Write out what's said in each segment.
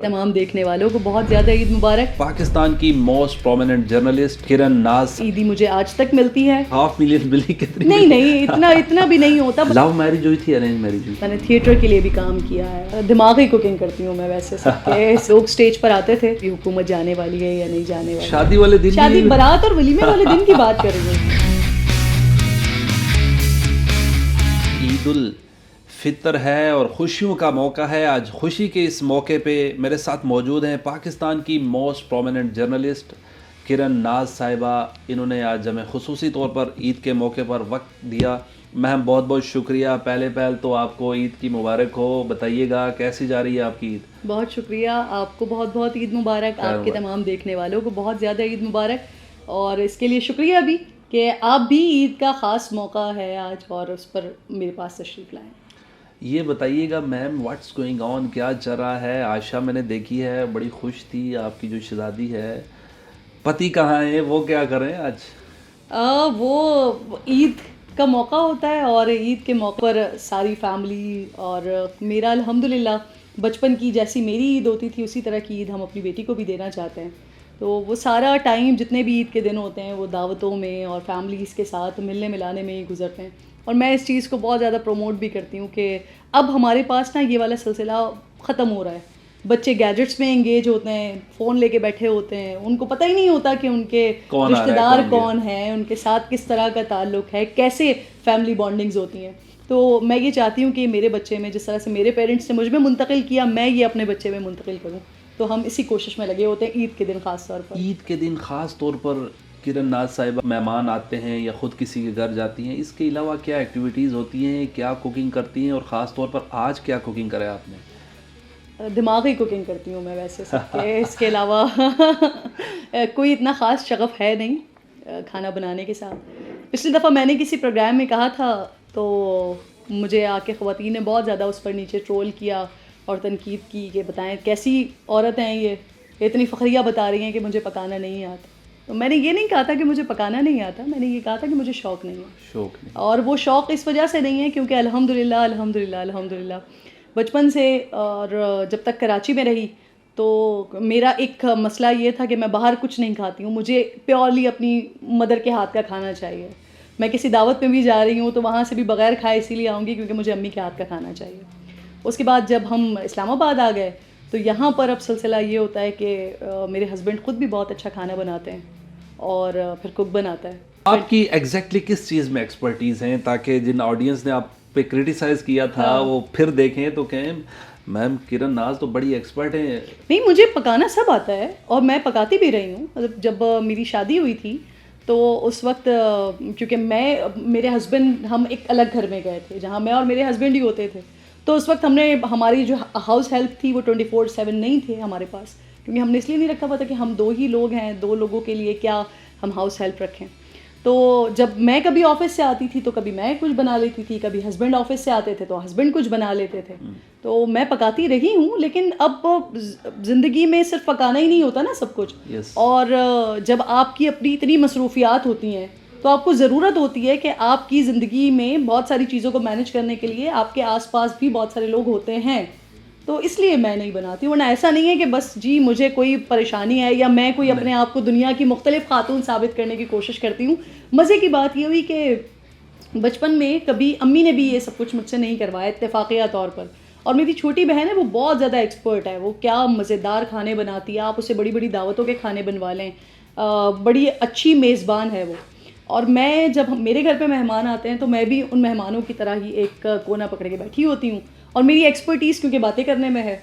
تمام دیکھنے والوں کو بہت زیادہ عید مبارک۔ پاکستان کی موسٹ پرومیننٹ جرنلسٹ کرن ناز، عیدی مجھے آج تک ملتی ہے۔ 500,000 ملی کتنی؟ نہیں اتنا بھی نہیں ہوتا۔ لو میرج ہوئی تھی ارینج میرج ہوئی؟ میں نے تھیٹر کے لیے بھی کام کیا ہے، دماغی کوکنگ کرتی ہوں میں ویسے سب کے۔ لوگ اسٹیج پر آتے تھے کہ حکومت جانے والی ہے یا نہیں جانے والی، شادی والے دن، شادی بارات اور ولیمے والے دن کی بات کر رہی ہوں۔ عید الفطر ہے اور خوشیوں کا موقع ہے۔ آج خوشی کے اس موقع پہ میرے ساتھ موجود ہیں پاکستان کی موسٹ پرومیننٹ جرنلسٹ کرن ناز صاحبہ۔ انہوں نے آج ہمیں خصوصی طور پر عید کے موقع پر وقت دیا۔ میم بہت بہت شکریہ۔ پہلے تو آپ کو عید کی مبارک ہو۔ بتائیے گا کیسی جا رہی ہے آپ کی عید؟ بہت شکریہ، آپ کو بہت بہت عید مبارک، آپ کے تمام دیکھنے والوں کو بہت زیادہ عید مبارک، اور اس کے لیے شکریہ بھی کہ آپ بھی عید کا خاص موقع ہے آج اور اس پر میرے پاس تشریف لائیں۔ یہ بتائیے گا میم، واٹس گوئنگ آن، کیا چل رہا ہے؟ عائشہ میں نے دیکھی ہے بڑی خوش تھی، آپ کی جو شہزادی ہے، پتی کہاں ہیں، وہ کیا کر رہے ہیں آج؟ وہ عید کا موقع ہوتا ہے اور عید کے موقع پر ساری فیملی اور میرا الحمدللہ بچپن کی جیسی میری عید ہوتی تھی اسی طرح کی عید ہم اپنی بیٹی کو بھی دینا چاہتے ہیں، تو وہ سارا ٹائم جتنے بھی عید کے دن ہوتے ہیں وہ دعوتوں میں اور فیملیز کے ساتھ ملنے ملانے میں ہی گزرتے ہیں، اور میں اس چیز کو بہت زیادہ پروموٹ بھی کرتی ہوں کہ اب ہمارے پاس نا یہ والا سلسلہ ختم ہو رہا ہے۔ بچے گیجٹس میں انگیج ہوتے ہیں، فون لے کے بیٹھے ہوتے ہیں، ان کو پتہ ہی نہیں ہوتا کہ ان کے رشتہ دار کون ہیں، ان کے ساتھ کس طرح کا تعلق ہے، کیسے فیملی بانڈنگز ہوتی ہیں۔ تو میں یہ چاہتی ہوں کہ میرے بچے میں جس طرح سے میرے پیرنٹس نے مجھ میں منتقل کیا، میں یہ اپنے بچے میں منتقل کروں، تو ہم اسی کوشش میں لگے ہوتے ہیں عید کے دن خاص طور پر۔ عید کے دن خاص طور پر کرن ناز صاحبہ مہمان آتے ہیں یا خود کسی کے گھر جاتی ہیں، اس کے علاوہ کیا ایکٹیویٹیز ہوتی ہیں، کیا کوکنگ کرتی ہیں، اور خاص طور پر آج کیا کوکنگ کرا آپ نے؟ دماغی کوکنگ کرتی ہوں میں ویسے سب کے، اس کے علاوہ کوئی اتنا خاص شغف ہے نہیں کھانا بنانے کے ساتھ۔ پچھلی دفعہ میں نے کسی پروگرام میں کہا تھا تو مجھے آ کے خواتین نے بہت زیادہ اس پر نیچے ٹرول کیا اور تنقید کی کہ بتائیں کیسی عورت ہیں یہ اتنی فخریہ بتا رہی ہیں کہ مجھے پکانا نہیں آتا۔ تو میں نے یہ نہیں کہا تھا کہ مجھے پکانا نہیں آتا، میں نے یہ کہا تھا کہ مجھے شوق نہیں ہے، اور وہ شوق اس وجہ سے نہیں ہے کیونکہ الحمدللہ بچپن سے اور جب تک کراچی میں رہی تو میرا ایک مسئلہ یہ تھا کہ میں باہر کچھ نہیں کھاتی ہوں، مجھے پیورلی اپنی مدر کے ہاتھ کا کھانا چاہیے۔ میں کسی دعوت میں بھی جا رہی ہوں تو وہاں سے بھی بغیر کھائے اسی لیے آؤں گی کیونکہ مجھے امی کے ہاتھ کا کھانا چاہیے۔ اس کے بعد جب ہم اسلام آباد آ گئے تو یہاں پر اب سلسلہ یہ ہوتا ہے کہ میرے ہسبینڈ خود بھی بہت اچھا کھانا بناتے ہیں اور پھر کوک بناتا ہے۔ آپ کی ایگزیکٹلی کس چیز میں ایکسپرٹیز ہیں تاکہ جن آڈینس نے آپ پہ کرٹیسائز کیا تھا وہ پھر دیکھیں تو کہیں میم کرن ناز تو بڑی ایکسپرٹ ہیں؟ نہیں، مجھے پکانا سب آتا ہے اور میں پکاتی بھی رہی ہوں۔ مطلب جب میری شادی ہوئی تھی تو اس وقت کیونکہ میرے ہسبینڈ ہم ایک الگ گھر میں گئے تھے جہاں میں اور میرے ہسبینڈ ہی ہوتے تھے، تو اس وقت ہماری جو ہاؤس ہیلپ تھی وہ 24/7 نہیں تھے ہمارے پاس، کیونکہ ہم نے اس لیے نہیں رکھا ہوا تھا کہ ہم 2 ہی لوگ ہیں، 2 لوگوں کے لیے کیا ہم ہاؤس ہیلپ رکھیں۔ تو جب میں کبھی آفس سے آتی تھی تو کبھی میں کچھ بنا لیتی تھی، کبھی ہسبینڈ آفس سے آتے تھے تو ہسبینڈ کچھ بنا لیتے تھے، تو میں پکاتی رہی ہوں۔ لیکن اب زندگی میں صرف پکانا ہی نہیں ہوتا نا سب کچھ، اور جب آپ کی اپنی اتنی مصروفیات ہوتی ہیں تو آپ کو ضرورت ہوتی ہے کہ آپ کی زندگی میں بہت ساری چیزوں کو مینیج کرنے کے لیے آپ کے آس پاس بھی بہت سارے لوگ ہوتے ہیں، تو اس لیے میں نہیں بناتی ہوں۔ ورنہ ایسا نہیں ہے کہ بس جی مجھے کوئی پریشانی ہے یا میں کوئی اپنے آپ کو دنیا کی مختلف خاتون ثابت کرنے کی کوشش کرتی ہوں۔ مزے کی بات یہ ہوئی کہ بچپن میں کبھی امی نے بھی یہ سب کچھ مجھ سے نہیں کروایا اتفاقیہ طور پر، اور میری چھوٹی بہن ہے وہ بہت زیادہ ایکسپرٹ ہے، وہ کیا مزیدار کھانے بناتی ہے، آپ اسے بڑی بڑی دعوتوں کے کھانے بنوا لیں، بڑی اچھی میزبان ہے وہ۔ اور میں جب میرے گھر پہ مہمان آتے ہیں تو میں بھی ان مہمانوں کی طرح ہی ایک کونا پکڑ کے بیٹھی ہوتی ہوں، اور میری ایکسپرٹیز کیونکہ باتیں کرنے میں ہے،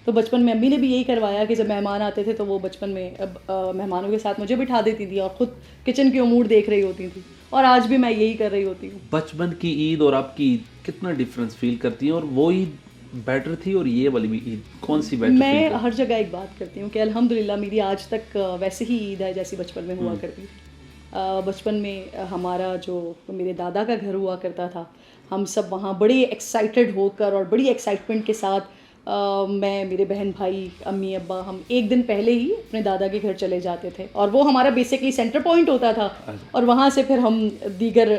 تو بچپن میں امی نے بھی یہی کروایا کہ جب مہمان آتے تھے تو وہ بچپن میں مہمانوں کے ساتھ مجھے بٹھا دیتی تھی اور خود کچن کے امور دیکھ رہی ہوتی تھی، اور آج بھی میں یہی کر رہی ہوتی ہوں۔ بچپن کی عید اور آپ کی عید کتنا ڈفرینس فیل کرتی ہیں، اور وہ عید بیٹر تھی اور یہ والی بھی عید کون سی بیٹر؟ میں ہر جگہ ایک بات کرتی ہوں کہ الحمدللہ میری آج تک ویسے ہی عید ہے جیسی بچپن میں ہوا کرتی تھی۔ بچپن میں ہمارا جو میرے دادا کا گھر ہوا کرتا تھا، ہم سب وہاں بڑے ایکسائٹیڈ ہو کر اور بڑی ایکسائٹمنٹ کے ساتھ میں، میرے بہن بھائی، امی ابا، ہم ایک دن پہلے ہی اپنے دادا کے گھر چلے جاتے تھے، اور وہ ہمارا بیسکلی سینٹر پوائنٹ ہوتا تھا، اور وہاں سے پھر ہم دیگر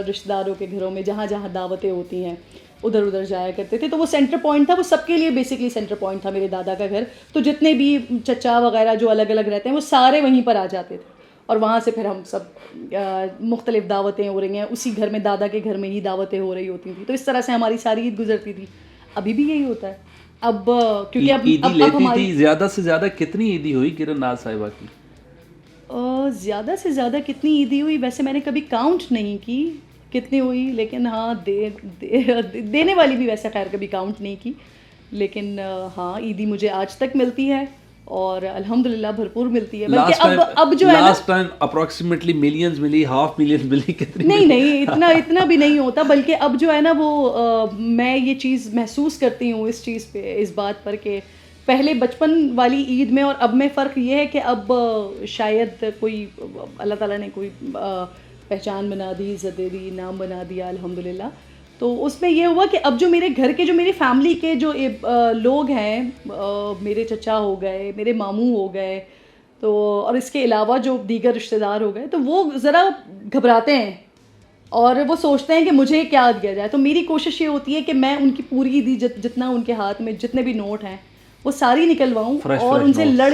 رشتہ داروں کے گھروں میں جہاں جہاں دعوتیں ہوتی ہیں ادھر ادھر جایا کرتے تھے. تو وہ سینٹر پوائنٹ تھا, وہ سب کے لیے بیسکلی سینٹر پوائنٹ تھا میرے دادا کا گھر. تو جتنے بھی چچا وغیرہ جو الگ الگ رہتے ہیں وہ سارے وہیں پر آ جاتے تھے, اور وہاں سے پھر ہم سب مختلف دعوتیں ہو رہی ہیں, اسی گھر میں دادا کے گھر میں ہی دعوتیں ہو رہی ہوتی تھیں. تو اس طرح سے ہماری ساری عید گزرتی تھی. ابھی بھی یہی ہوتا ہے. اب کیونکہ عیدی لیتی تھی, زیادہ سے زیادہ کتنی عیدی ہوئی کرن ناز صاحبہ کی؟ زیادہ سے زیادہ کتنی عیدی ہوئی ویسے میں نے کبھی کاؤنٹ نہیں کی کتنی ہوئی, لیکن ہاں دینے والی بھی ویسے خیر کبھی کاؤنٹ نہیں کی, لیکن ہاں عیدی مجھے آج تک ملتی ہے اور الحمدللہ بھرپور ملتی ہے. بلکہ اب جو ہے لاسٹ ٹائم اپروکسیمیٹلی ملینز ملی, ہاف ملین ملی, کتنی؟ نہیں اتنا بھی نہیں ہوتا. بلکہ اب جو ہے نا وہ میں یہ چیز محسوس کرتی ہوں اس چیز پہ, اس بات پر کہ پہلے بچپن والی عید میں اور اب میں فرق یہ ہے کہ اب شاید کوئی اللہ تعالیٰ نے کوئی پہچان بنا دی, عزت دے دی, نام بنا دیا الحمدللہ. تو اس میں یہ ہوا کہ اب جو میرے گھر کے جو میری فیملی کے جو لوگ ہیں, میرے چچا ہو گئے, میرے ماموں ہو گئے, تو اور اس کے علاوہ جو دیگر رشتہ دار ہو گئے, تو وہ ذرا گھبراتے ہیں اور وہ سوچتے ہیں کہ مجھے کیا دیا جائے. تو میری کوشش یہ ہوتی ہے کہ میں ان کی پوری عیدی جتنا ان کے ہاتھ میں جتنے بھی نوٹ ہیں وہ ساری نکلواؤں اور ان سے لڑ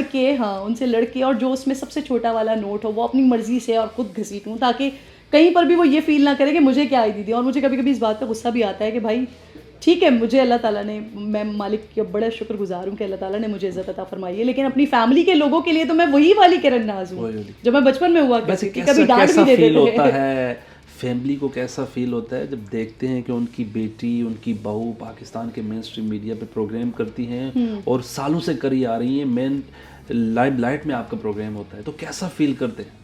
کے اور جو اس میں سب سے چھوٹا والا نوٹ ہو وہ اپنی مرضی سے اور خود گھسیٹوں, تاکہ کہیں پر بھی وہ یہ فیل نہ کرے کہ مجھے کیا عیدی دی. اور مجھے کبھی کبھی اس بات پہ غصہ بھی آتا ہے کہ بھائی ٹھیک ہے, مجھے اللہ تعالیٰ نے, میں مالک کا بڑا شکر گزار ہوں کہ اللہ تعالیٰ نے مجھے عزت عطا فرمائی ہے, لیکن اپنی فیملی کے لوگوں کے لیے تو میں وہی والی کرن ناز ہوں جو میں بچپن میں ہوا کرتی تھی. کبھی ڈانٹ بھی دیتے تھے. فیملی کو کیسا فیل ہوتا ہے جب دیکھتے ہیں کہ ان کی بیٹی, ان کی بہو پاکستان کے مین اسٹریم میڈیا پہ پروگرام کرتی ہیں اور سالوں سے کری آ رہی ہیں, مین لائم لائٹ میں آپ کا پروگرام ہوتا ہے, تو کیسا فیل کرتے ہیں؟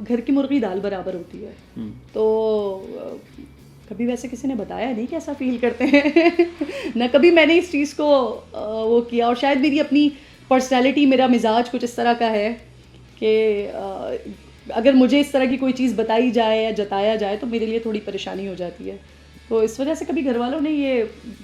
گھر کی مرغی دال برابر ہوتی ہے. تو کبھی ویسے کسی نے بتایا نہیں کیسا فیل کرتے ہیں نہ کبھی میں نے اس چیز کو وہ کیا. اور شاید میری اپنی پرسنالٹی, میرا مزاج کچھ اس طرح کا ہے کہ اگر مجھے اس طرح کی کوئی چیز بتائی جائے یا جتایا جائے تو میرے لیے تھوڑی پریشانی ہو جاتی ہے. تو اس وجہ سے کبھی گھر والوں نے یہ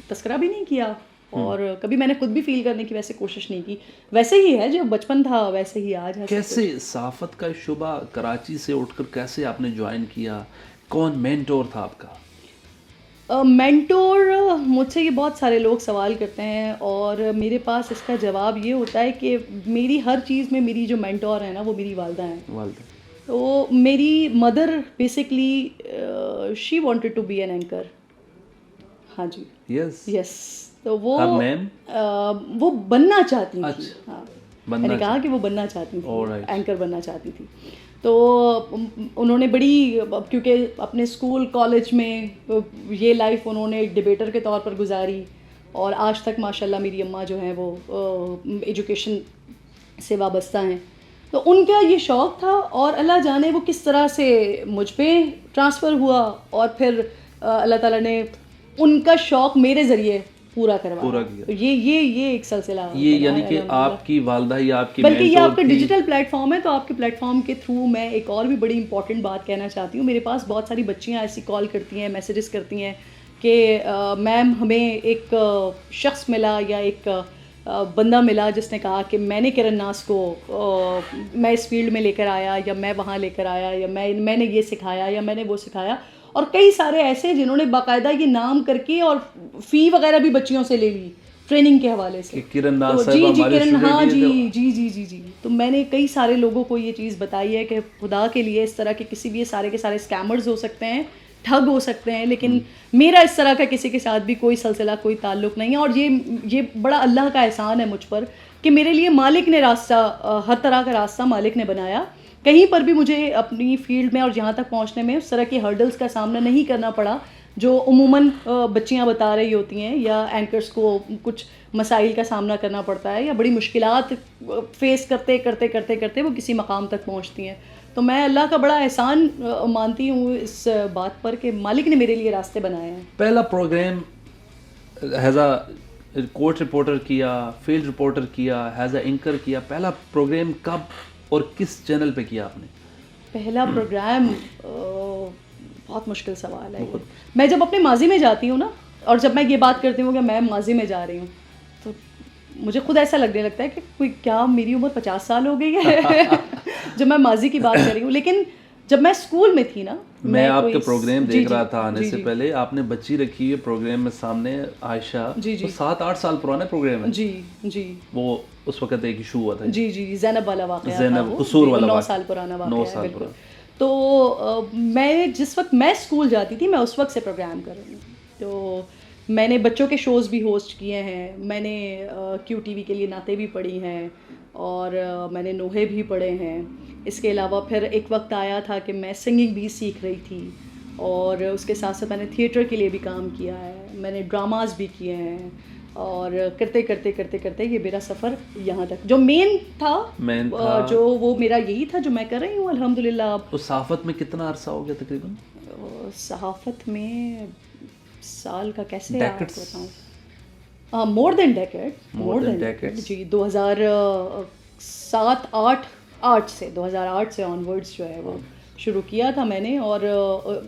تذکرہ بھی نہیں کیا, اور کبھی میں نے خود بھی فیل کرنے کی ویسے کوشش نہیں کی. ویسے ہی ہے, جو بچپن تھا ویسے ہی آج ہے. کیسے صحافت کا شعبہ کراچی سے اٹھ کر کیسے آپ نے جوائن کیا؟ کون مینٹور تھا آپ کا؟ مینٹور مجھ سے یہ بہت سارے لوگ سوال کرتے ہیں, اور میرے پاس اس کا جواب یہ ہوتا ہے کہ میری ہر چیز میں میری جو مینٹور ہے نا وہ میری والدہ ہیں. تو میری mother basically she wanted to be an anchor. ہاں جی, یس. تو وہ بننا چاہتی تھی. ہاں, میں نے کہا کہ وہ بننا چاہتی تھی, اینکر بننا چاہتی تھی. تو انہوں نے بڑی, کیونکہ اپنے اسکول کالج میں یہ لائف انہوں نے ایک ڈبیٹر کے طور پر گزاری, اور آج تک ماشاء اللہ میری اماں جو ہیں وہ ایجوکیشن سے وابستہ ہیں. تو ان کا یہ شوق تھا, اور اللہ جانے وہ کس طرح سے مجھ پہ ٹرانسفر ہوا, اور پھر اللہ تعالیٰ نے ان کا شوق میرے ذریعے پورا کیا. یہ ایک سلسلہ, یہ یعنی کہ آپ کی والدہ ہی آپ کی, بلکہ یہ آپ کا ڈیجیٹل پلیٹ فارم ہے, تو آپ کے پلیٹ فارم کے تھرو میں ایک اور بھی بڑی امپورٹنٹ بات کہنا چاہتی ہوں. میرے پاس بہت ساری بچیاں ایسی کال کرتی ہیں, میسیجز کرتی ہیں کہ میم ہمیں ایک شخص ملا یا ایک بندہ ملا جس نے کہا کہ میں نے کرن ناز کو میں اس فیلڈ میں لے کر آیا, یا میں وہاں لے کر آیا, یا میں نے یہ سکھایا, یا میں نے وہ سکھایا. اور کئی سارے ایسے جنہوں نے باقاعدہ یہ نام کر کے اور فی وغیرہ بھی بچیوں سے لے لی ٹریننگ کے حوالے سے. جی. تو میں نے کئی سارے لوگوں کو یہ چیز بتائی ہے کہ خدا کے لیے اس طرح کے کسی بھی سارے کے سارے اسکیمرز ہو سکتے ہیں, ٹھگ ہو سکتے ہیں, لیکن میرا اس طرح کا کسی کے ساتھ بھی کوئی سلسلہ, کوئی تعلق نہیں ہے. اور یہ بڑا اللہ کا احسان ہے مجھ پر کہ میرے لیے مالک نے راستہ, ہر طرح کا راستہ مالک نے بنایا. کہیں پر بھی مجھے اپنی فیلڈ میں اور یہاں تک پہنچنے میں اس طرح کی ہرڈلز کا سامنا نہیں کرنا پڑا جو عموماً بچیاں بتا رہی ہوتی ہیں, یا اینکرز کو کچھ مسائل کا سامنا کرنا پڑتا ہے, یا بڑی مشکلات فیس کرتے وہ کسی مقام تک پہنچتی ہیں. تو میں اللہ کا بڑا احسان مانتی ہوں اس بات پر کہ مالک نے میرے لیے راستے بنائے ہیں. پہلا program as a court reporter کیا, فیلڈ رپورٹر کیا, ایز اے اینکر کیا, پہلا پروگرام کب اور کس چینل پہ کیا آپ نے؟ پہلا پروگرام بہت مشکل سوال ہے. میں جب اپنے ماضی میں جاتی ہوں نا, اور جب میں یہ بات کرتی ہوں کہ میں ماضی میں جا رہی ہوں, تو مجھے خود ایسا لگنے لگتا ہے کہ کوئی کیا میری عمر 50 سال ہو گئی ہے جب میں ماضی کی بات کر رہی ہوں. لیکن جب میں اسکول میں تھی نا, میں آپ کا پروگرام دیکھ رہا تھا آنے سے پہلے, آپ نے بچی رکھی ہے پروگرام میں سامنے, عائشہ, 7-8 سال پرانا پروگرام ہے. جی وہ اس وقت ایک ایشو ہوا تھا. جی زینب والا واقعہ, زینب قصور والا 9 سال پرانا واقعہ 9 ہے سال بالکل. تو میں جس وقت میں اسکول جاتی تھی میں اس وقت سے پروگرام کر رہی ہوں. تو میں نے بچوں کے شوز بھی ہوسٹ کیے ہیں, میں نے کیو ٹی وی کے لیے نعتیں بھی پڑھی ہیں, اور میں نے نوحے بھی پڑھے ہیں. اس کے علاوہ پھر ایک وقت آیا تھا کہ میں سنگنگ بھی سیکھ رہی تھی, اور اس کے ساتھ ساتھ میں نے تھیٹر کے لیے بھی کام کیا ہے, میں نے ڈراماز بھی کیے ہیں, اور کرتے کرتے کرتے کرتے یہ میرا سفر یہاں تک جو مین تھا جو وہ میرا یہی تھا جو میں کر رہی ہوں الحمدللہ. اب اس صحافت میں کتنا عرصہ ہو گیا تقریباً؟ صحافت میں سال کا کیسے آپ کو بتاؤں, مور دین ڈیکیڈ. جی 2007-8 سے 2008 سے آنورڈس جو ہے وہ شروع کیا تھا میں نے, اور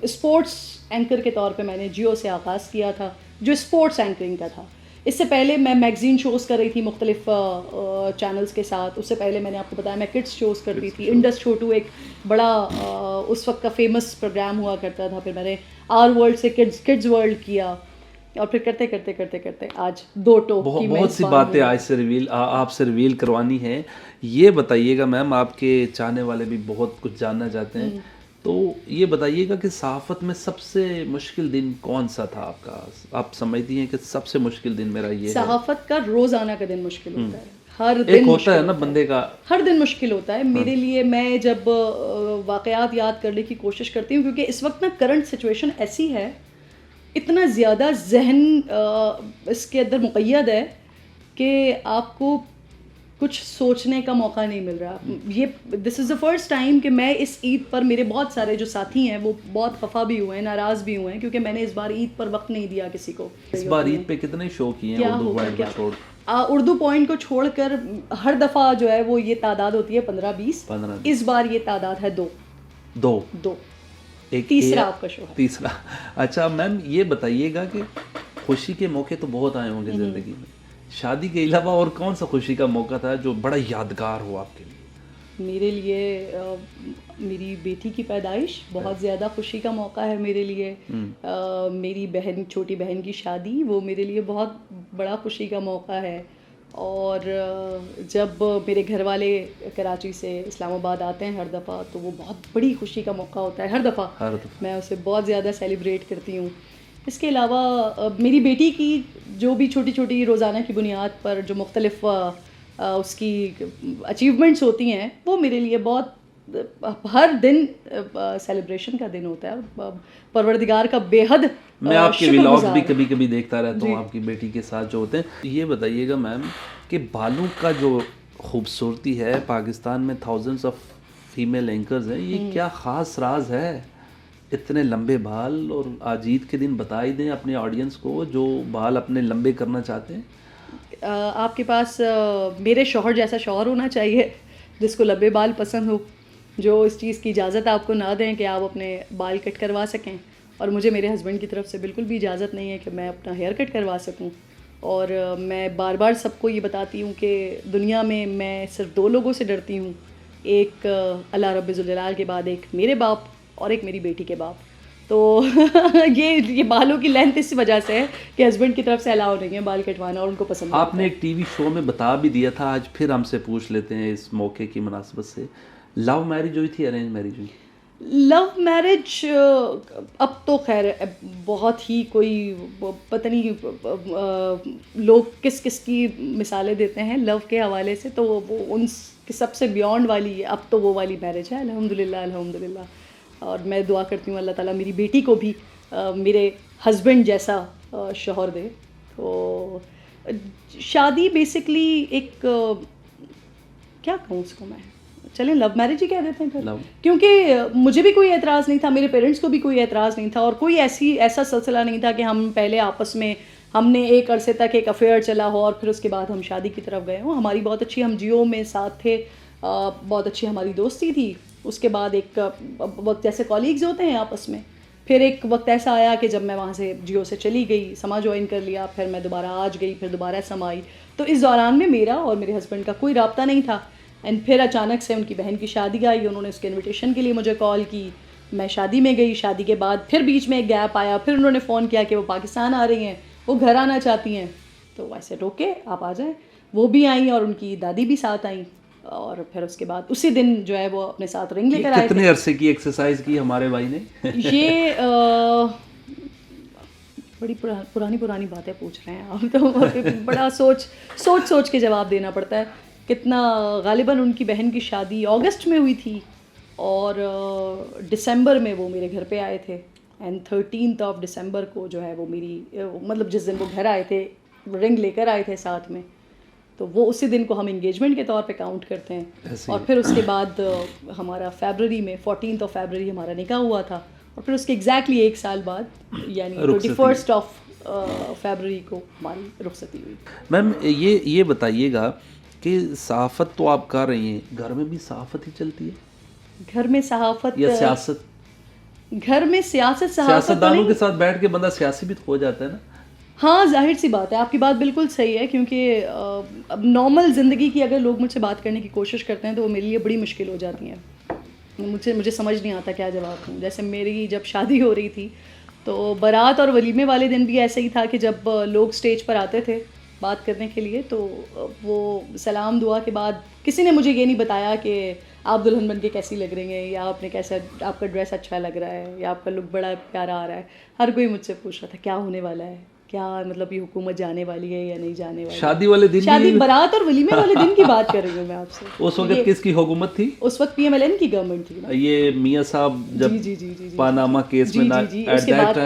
اسپورٹس اینکر کے طور پہ میں نے جیو سے آغاز کیا تھا جو اسپورٹس اینکرنگ کا تھا. اس سے پہلے میں میگزین شوز کر رہی تھی مختلف چینلز کے ساتھ. اس سے پہلے میں نے آپ کو بتایا میں کڈس شوز کرتی تھی. انڈس چھوٹو ایک بڑا اس وقت کا فیمس پروگرام ہوا کرتا تھا. پھر میں نے آر ورلڈ سے کڈز ورلڈ کیا, اور پھر کرتے کرتے کرتے کرتے آج 2 ٹوپ کی بہت سی باتیں آج سے آپ سے ریویل کروانی ہیں. یہ بتائیے گا میم, آپ کے چاہنے والے بھی بہت کچھ جاننا چاہتے ہیں, تو یہ بتائیے گا کہ صحافت میں سب سے مشکل دن کون سا تھا آپ کا؟ آپ سمجھتی ہیں کہ سب سے مشکل دن میرا یہ ہے؟ صحافت کا روزانہ کا دن مشکل ہوتا ہے, ہر دن ہوتا ہے نا بندے کا, ہر دن مشکل ہوتا ہے میرے لیے. میں جب واقعات یاد کرنے کی کوشش کرتی ہوں, کیونکہ اس وقت نا کرنٹ سچویشن ایسی ہے, اتنا زیادہ ذہن اس کے اندر مقید ہے کہ آپ کو کچھ سوچنے کا موقع نہیں مل رہا. یہ دس از دا فرسٹ ٹائم کہ میں اس عید پر, میرے بہت سارے جو ساتھی ہیں وہ بہت خفا بھی ہوئے ہیں, ناراض بھی ہوئے ہیں, کیونکہ میں نے اس بار عید پر وقت نہیں دیا کسی کو. اس بار عید پہ کتنے شو کیے ہیں اردو پوائنٹ کو چھوڑ؟ اردو پوائنٹ کو چھوڑ کر ہر دفعہ جو ہے وہ یہ تعداد ہوتی ہے 15-20. اس بار یہ تعداد ہے 2. ایک تیسرا آپ کا شو ہے. تیسرا. اچھا میم یہ بتائیے گا کہ خوشی کے موقع تو بہت آئے ہوں گے زندگی میں, شادی کے علاوہ اور کون سا خوشی کا موقع تھا جو بڑا یادگار ہو آپ کے لیے؟ میرے لیے میری بیٹی کی پیدائش بہت زیادہ خوشی کا موقع ہے میرے لیے. میری بہن, چھوٹی بہن کی شادی, وہ میرے لیے بہت بڑا خوشی کا موقع ہے. اور جب میرے گھر والے کراچی سے اسلام آباد آتے ہیں ہر دفعہ, تو وہ بہت بڑی خوشی کا موقع ہوتا ہے ہر دفعہ. میں اسے بہت زیادہ سیلیبریٹ کرتی ہوں. اس کے علاوہ میری بیٹی کی جو بھی چھوٹی چھوٹی روزانہ کی بنیاد پر جو مختلف اس کی اچیومنٹس ہوتی ہیں, وہ میرے لیے بہت, ہر دن سیلیبریشن کا دن ہوتا ہے. پروردگار کا بے حد میں آپ کے ولاگز بھی کبھی کبھی دیکھتا رہتا ہوں آپ کی بیٹی کے ساتھ جو ہوتے ہیں. یہ بتائیے گا میم کہ بالوں کا جو خوبصورتی ہے پاکستان میں, تھاؤزنڈس آف فیمیل اینکرز ہیں, یہ کیا خاص راز ہے اتنے لمبے بال؟ اور آج عید کے دن بتا ہی دیں اپنے آڈینس کو جو بال اپنے لمبے کرنا چاہتے ہیں. آپ کے پاس میرے شوہر جیسا شوہر ہونا چاہیے جس کو لمبے بال پسند ہو, جو اس چیز کی اجازت آپ کو نہ دیں کہ آپ اپنے بال کٹ کروا سکیں. اور مجھے میرے ہسبینڈ کی طرف سے بالکل بھی اجازت نہیں ہے کہ میں اپنا ہیئر کٹ کروا سکوں. اور میں بار بار سب کو یہ بتاتی ہوں کہ دنیا میں میں صرف 2 لوگوں سے ڈرتی ہوں, ایک اللہ رب ذوالجلال کے بعد ایک میرے باپ اور ایک میری بیٹی کے باپ. تو یہ بالوں کی لینتھ اس وجہ سے ہے کہ ہسبینڈ کی طرف سے الاؤ نہیں ہے بال کٹوانا, اور ان کو پسند. آپ نے ایک ٹی وی شو میں بتا بھی دیا تھا, آج پھر ہم سے پوچھ لیتے ہیں اس موقع کی مناسبت سے, لو میرج ہوئی تھی ارینج میرج ہوئی؟ لو میرج اب تو خیر بہت ہی کوئی پتہ نہیں لوگ کس کس کی مثالیں دیتے ہیں لو کے حوالے سے, تو وہ ان سب سے بیونڈ والی ہے. اب تو وہ والی میرج ہے الحمدللہ. اور میں دعا کرتی ہوں اللہ تعالیٰ میری بیٹی کو بھی میرے ہسبینڈ جیسا شوہر دے. تو شادی بیسکلی ایک کیا کہوں اس کو میں, چلیں لو میرج ہی کہہ دیتے ہیں پھر, کیونکہ مجھے بھی کوئی اعتراض نہیں تھا, میرے پیرنٹس کو بھی کوئی اعتراض نہیں تھا, اور کوئی ایسا سلسلہ نہیں تھا کہ ہم پہلے آپس میں ہم نے ایک عرصے تک ایک افیئر چلا ہو اور پھر اس کے بعد ہم شادی کی طرف گئے ہوں. ہماری بہت اچھی, ہم جیو میں ساتھ تھے, بہت اچھی ہماری دوستی تھی. اس کے بعد ایک وقت جیسے کالیگز ہوتے ہیں آپس میں, پھر ایک وقت ایسا آیا کہ جب میں وہاں سے جیو سے چلی گئی, سما جوائن کر لیا, پھر میں دوبارہ آج گئی, پھر دوبارہ سما آئی. تو اس دوران میں میرا اور میرے ہسبینڈ کا کوئی رابطہ نہیں تھا. اینڈ پھر اچانک سے ان کی بہن کی شادی آئی, انہوں نے اس کے انویٹیشن کے لیے مجھے کال کی, میں شادی میں گئی, شادی کے بعد پھر بیچ میں ایک گیپ آیا, پھر انہوں نے فون کیا کہ وہ پاکستان آ رہی ہیں, وہ گھر آنا چاہتی ہیں, تو ویسے روکے آپ آ جائیں. وہ بھی آئیں اور ان کی دادی بھی ساتھ آئیں, اور پھر اس کے بعد اسی دن جو ہے وہ اپنے ساتھ رنگ لے کر آئے. کتنے عرصے کی ایکسرسائز کی ہمارے بھائی نے؟ یہ بڑی پرانی باتیں پوچھ رہے ہیں آپ, تو بڑا سوچ کے جواب دینا پڑتا ہے. کتنا, غالباً ان کی بہن کی شادی اگست میں ہوئی تھی, اور دسمبر میں وہ میرے گھر پہ آئے تھے, اینڈ 13 دسمبر کو جو ہے وہ میری, مطلب جس دن وہ گھر آئے تھے رنگ لے کر آئے تھے ساتھ میں, تو وہ اسی دن کو ہم انگیجمنٹ کے طور پہ کاؤنٹ کرتے ہیں. اور پھر اس کے بعد ہمارا فیبرری میں 14 فیبرری ہمارا نکاح ہوا تھا, اور پھر اس کے ایگزیکٹلی ایک سال بعد یعنی 21 فیبرری کو ہماری رخصتی ہوئی. میم یہ بتائیے گا کہ صحافت تو آپ کر رہی ہیں, گھر میں بھی صحافت ہی چلتی ہے؟ گھر میں صحافت یا سیاست؟ گھر میں صحافت سیاستدانوں کے ساتھ بیٹھ کے بندہ سیاسی بھی ہو جاتا ہے نا. ہاں ظاہر سی بات ہے, آپ کی بات بالکل صحیح ہے, کیونکہ اب نارمل زندگی کی اگر لوگ مجھ سے بات کرنے کی کوشش کرتے ہیں تو وہ میرے لیے بڑی مشکل ہو جاتی ہیں. مجھے سمجھ نہیں آتا کیا جواب دوں. جیسے میری جب شادی ہو رہی تھی تو بارات اور ولیمے والے دن بھی ایسے ہی تھا کہ جب لوگ اسٹیج پر آتے تھے بات کرنے کے لیے, تو وہ سلام دعا کے بعد کسی نے مجھے یہ نہیں بتایا کہ آپ دلہن بن کے کیسی لگ رہی ہیں, یا آپ نے کیسا, آپ کا ڈریس اچھا لگ رہا ہے, یا آپ کا لک بڑا پیارا آ رہا ہے. ہر کوئی مجھ سے پوچھ رہا تھا کیا ہونے والا ہے, کیا مطلب یہ حکومت جانے والی ہے یا نہیں جانے والی. شادی والے دن, شادی بارات اور ولیمے والے دن کی بات کر رہی ہوں میں آپ سے. اس وقت کس کی حکومت تھی؟ اس وقت PMLN کی گورنمنٹ تھی نا. یہ میاں صاحب جب پاناما کیس میں اس کے بعد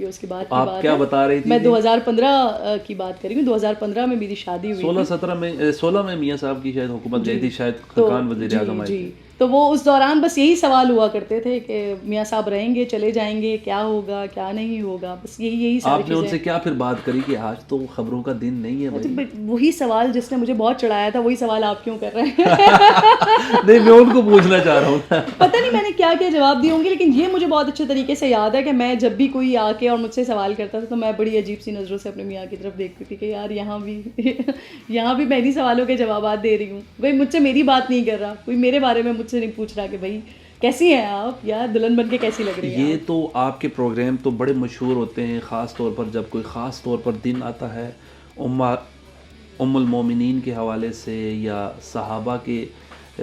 اس کے بعد آپ کیا بتا رہی تھی؟ میں 2015 کی بات کر رہی ہوں. 2015 میں میری شادی ہوئی. 16 میں میاں صاحب کی شاید حکومت گئی تھی, شاید خاقان وزیر اعظم آئے تھے. تو وہ اس دوران بس یہی سوال ہوا کرتے تھے کہ میاں صاحب رہیں گے, چلے جائیں گے, کیا ہوگا کیا نہیں ہوگا, بس یہی ساری آپ نے ان سے کیا پھر بات کری کہ آج تو خبروں کا دن نہیں ہے بھائی؟ وہی سوال جس نے مجھے بہت چڑھایا تھا, وہی سوال آپ کیوں کر رہے ہیں؟ نہیں, میں ان کو پوچھنا چاہ رہا ہوں. پتہ نہیں میں نے کیا جواب دی ہوں گی, لیکن یہ مجھے بہت اچھے طریقے سے یاد ہے کہ میں جب بھی کوئی آ کے اور مجھ سے سوال کرتا تھا تو میں بڑی عجیب سی نظروں سے اپنے میاں کی طرف دیکھتی تھی کہ یار یہاں بھی میں انہیں سوالوں کے جوابات دے رہی ہوں. بھائی مجھ سے میری بات نہیں کر رہا, کوئی میرے بارے میں مجھ سے نہیں پوچھ رہا کہ بھائی کیسی ہیں آپ, یا دلہن بن کے کیسی لگ رہی ہیں. یہ تو آپ کے پروگرام تو بڑے مشہور ہوتے ہیں, خاص طور پر جب کوئی خاص طور پر دن آتا ہے, ام المومنین کے حوالے سے, یا صحابہ کے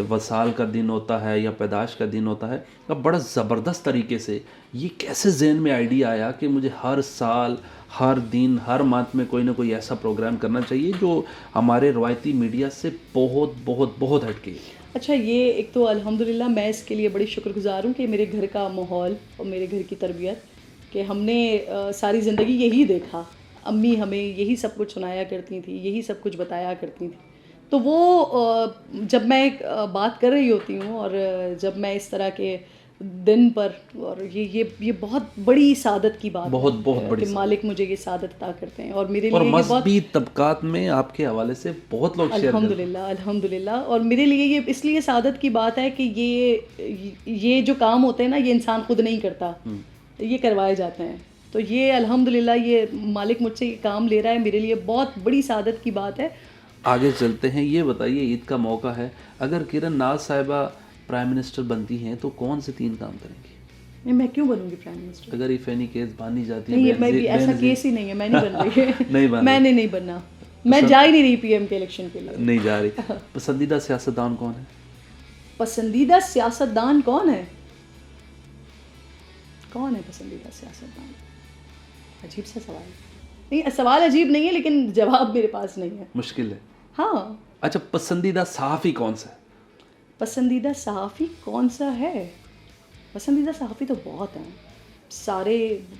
وصال کا دن ہوتا ہے, یا پیدائش کا دن ہوتا ہے. اب بڑا زبردست طریقے سے یہ کیسے ذہن میں آئیڈیا آیا کہ مجھے ہر سال, ہر دن, ہر منتھ میں کوئی نہ کوئی ایسا پروگرام کرنا چاہیے جو ہمارے روایتی میڈیا سے بہت بہت بہت ہٹ کے؟ اچھا, یہ ایک تو الحمدللہ میں اس کے لیے بڑی شکر گزار ہوں کہ میرے گھر کا ماحول اور میرے گھر کی تربیت, کہ ہم نے ساری زندگی یہی دیکھا. امی ہمیں یہی سب کچھ سنایا کرتی تھیں, یہی سب کچھ بتایا کرتی تھیں. تو وہ جب میں بات کر رہی ہوتی ہوں اور جب میں اس طرح کے دن پر, اور یہ بہت بڑی سعادت کی بات بہت بڑی کہ مالک مجھے یہ سعادت عطا کرتے ہیں, اور میرے لیے اور مذہبی طبقات میں آپ کے حوالے سے بہت لوگ شیئر کرتے ہیں. الحمدللہ. اور میرے لیے یہ اس لیے سعادت کی بات ہے کہ یہ جو کام ہوتے ہیں نا, یہ انسان خود نہیں کرتا, یہ کروائے جاتے ہیں. تو یہ الحمدللہ یہ مالک مجھ سے یہ کام لے رہا ہے, میرے لیے بہت بڑی سعادت کی بات ہے. آگے چلتے ہیں. یہ بتائیے, عید کا موقع ہے, اگر کرن ناز صاحبہ پرائم منسٹر بنتی ہیں تو کون سے 3 کام کریں گی؟ میں کیوں بنوں گی پرائم منسٹر؟ اگر ایف اینی کیس باندھی جاتی ہے. نہیں, میں بھی ایسا کیس ہی نہیں ہے, میں نہیں بن رہی. نہیں, میں نے نہیں بننا, میں جا ہی نہیں رہی PM کے الیکشن کے لیے. نہیں جا رہی. پسندیدہ سیاستدان کون ہے؟ پسندیدہ سیاستدان کون ہے پسندیدہ سیاستدان؟ عجیب سا سوال. نہیں, سوال عجیب نہیں ہے, لیکن جواب میرے پاس نہیں ہے. مشکل ہے. ہاں. اچھا, پسندیدہ صحافی کون سا ہے؟ پسندیدہ صحافی کون سا ہے؟ پسندیدہ صحافی تو بہت ہیں, سارے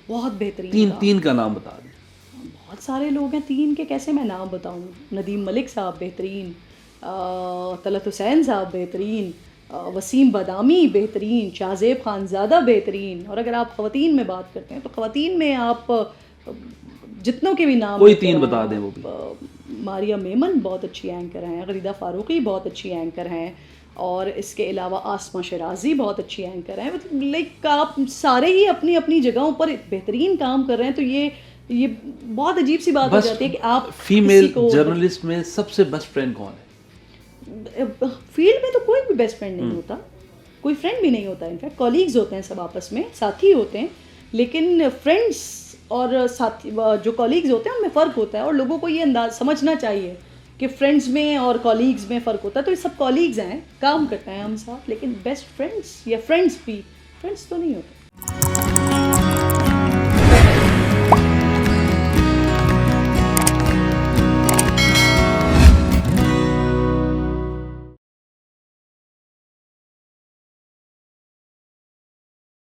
بہت بہترین. 3 کا نام بتا دیں. بہت سارے لوگ ہیں, 3 کے کیسے میں نام بتاؤں. ندیم ملک صاحب بہترین, طلعت حسین صاحب بہترین, وسیم بادامی بہترین, شاہزیب خانزادہ بہترین. اور اگر آپ خواتین میں بات کرتے ہیں تو خواتین میں آپ جتنوں کے بھی نام, کوئی 3 بتا دیں. وہ بھی ماریہ میمن بہت اچھی اینکر ہیں, غریدہ فاروقی بہت اچھی اینکر ہیں, اور اس کے علاوہ آسمہ شرازی بہت اچھی اینکر ہیں. لائک آپ سارے ہی اپنی اپنی جگہوں پر بہترین کام کر رہے ہیں. تو یہ بہت عجیب سی بات ہو جاتی ہے کہ آپ فیمیل جرنلسٹ میں سب سے بیسٹ فرینڈ کون ہے؟ فیلڈ میں تو کوئی بھی بیسٹ فرینڈ نہیں ہوتا, کوئی فرینڈ بھی نہیں ہوتا, انفیکٹ کولیگز ہوتے ہیں سب آپس میں, ساتھی ہوتے ہیں, لیکن فرینڈس اور ساتھی جو کولیگز ہوتے ہیں ان میں فرق ہوتا ہے, اور لوگوں کو یہ انداز سمجھنا چاہیے کہ فرینڈس میں اور کولیگز میں فرق ہوتا ہے. تو یہ سب کولیگز ہیں, کام کرتے ہیں ہم ساتھ, لیکن بیسٹ فرینڈس یا فرینڈس بھی فرینڈس تو نہیں ہوتے.